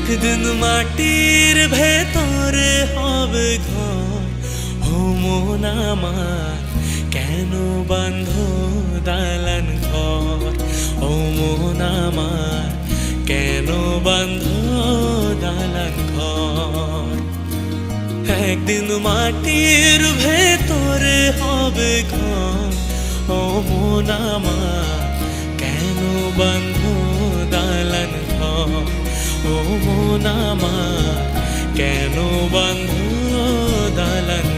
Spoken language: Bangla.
একদিন মাটির ভেতরে হবে ঘর। ও মন আমার কেন বাঁধ দালান ঘর? ও মন আমার কেন বাঁধ দালান ঘর? একদিন মাটির ভেতরে হবে ঘর। ও মন আমার কেন বাঁধ দালান ঘর? ও মন আমার কেন বাঁধ দালান